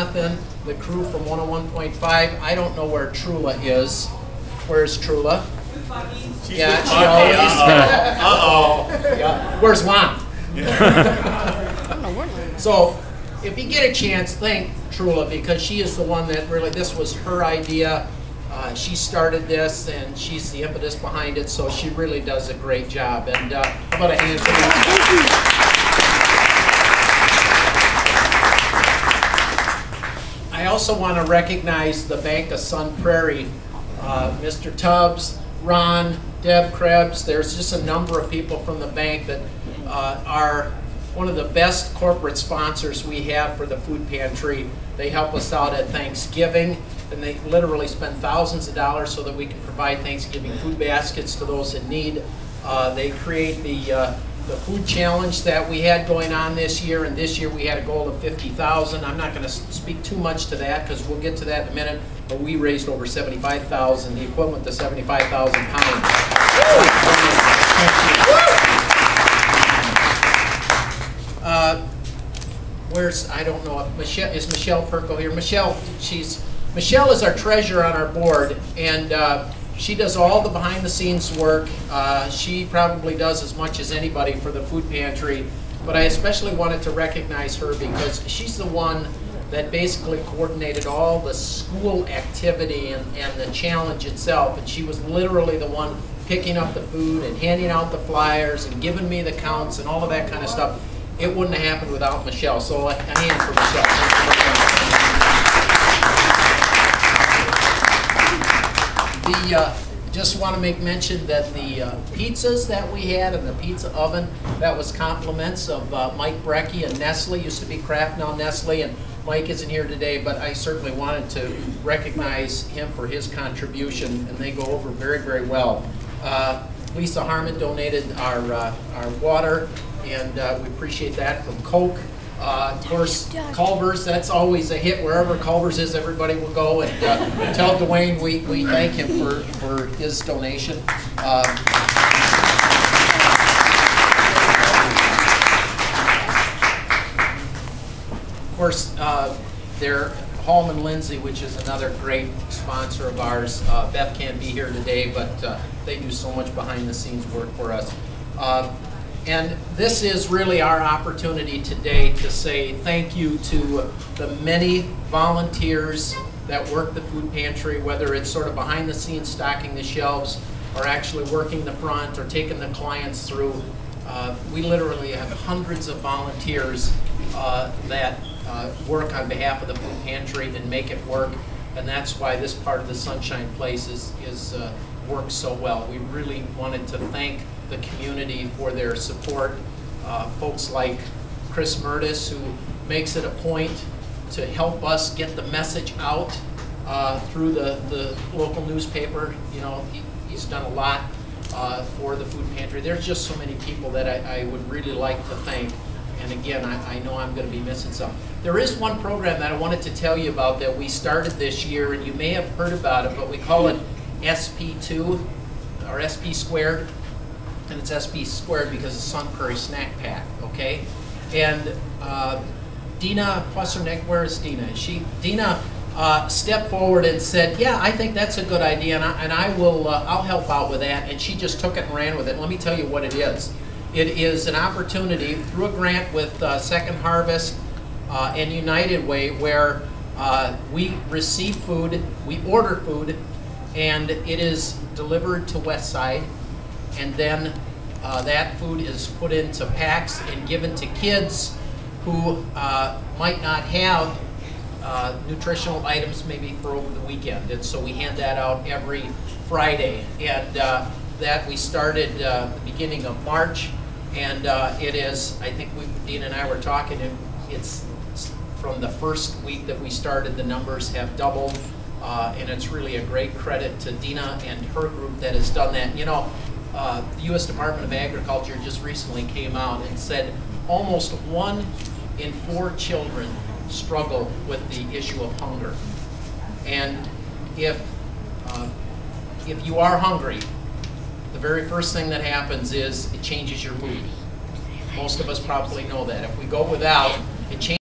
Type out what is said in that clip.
Jonathan, the crew from 101.5. I don't know where Trula is. Where's Trula? Yeah, she always. Yeah. Where's Mom? So, if you get a chance, thank Trula, because she is the one that really, this was her idea. She started this, and she's the impetus behind it, so she really does a great job. And how about a hand for you? I also want to recognize the Bank of Sun Prairie, Mr. Tubbs, Ron, Deb Krebs. There's just a number of people from the bank that are one of the best corporate sponsors we have for the food pantry. They help us out at Thanksgiving, and they literally spend thousands of dollars so that we can provide Thanksgiving food baskets to those in need. They create the food challenge that we had going on this year, and this year we had a goal of 50,000. I'm not going to speak too much to that because we'll get to that in a minute, but we raised over 75,000, the equivalent to 75,000 pounds. Where's, I don't know, if Michelle, is Michelle Perko here? Michelle is our treasurer on our board, and she does all the behind-the-scenes work. She probably does as much as anybody for the food pantry, but I especially wanted to recognize her because she's the one that basically coordinated all the school activity and the challenge itself, and she was literally the one picking up the food and handing out the flyers and giving me the counts and all of that kind of stuff. It wouldn't have happened without Michelle, so a hand for Michelle. Just want to make mention that the pizzas that we had in the pizza oven, that was compliments of Mike Brecky and Nestle. Used to be Kraft, now Nestle, and Mike isn't here today, but I certainly wanted to recognize him for his contribution, and they go over very, very well. Lisa Harmon donated our water, and we appreciate that, from Coke. Of course, Culver's, that's always a hit. Wherever Culver's is, everybody will go, and tell Dwayne we thank him for his donation. Of course, Hallman Lindsay, which is another great sponsor of ours. Beth can't be here today, but they do so much behind-the-scenes work for us. And this is really our opportunity today to say thank you to the many volunteers that work the food pantry, whether it's sort of behind the scenes stocking the shelves or actually working the front or taking the clients through. We literally have hundreds of volunteers that work on behalf of the food pantry and make it work, and that's why this part of the Sunshine Place works so well. We really wanted to thank the community for their support. Folks like Chris Murtis, who makes it a point to help us get the message out through the local newspaper. You know, he's done a lot for the food pantry. There's just so many people that I would really like to thank. And again, I know I'm going to be missing some. There is one program that I wanted to tell you about that we started this year, and you may have heard about it, but we call it SP2, or SP squared. And it's SP squared because it's Sun Prairie Snack Pack, okay? And Dina Fussernick, where is Dina? Dina stepped forward and said, yeah, I think that's a good idea, and I'll help out with that. And she just took it and ran with it. Let me tell you what it is. It is an opportunity through a grant with Second Harvest and United Way, where we receive food, we order food, and it is delivered to Westside, and then that food is put into packs and given to kids who might not have nutritional items maybe for over the weekend. And so we hand that out every Friday, and that we started the beginning of March. And it is, I think Dean and I were talking, and it's from the first week that we started, the numbers have doubled, and it's really a great credit to Dina and her group that has done that. You know, the U.S. Department of Agriculture just recently came out and said almost 1 in 4 children struggle with the issue of hunger. And if you are hungry, the very first thing that happens is it changes your mood. Most of us probably know that. If we go without, it changes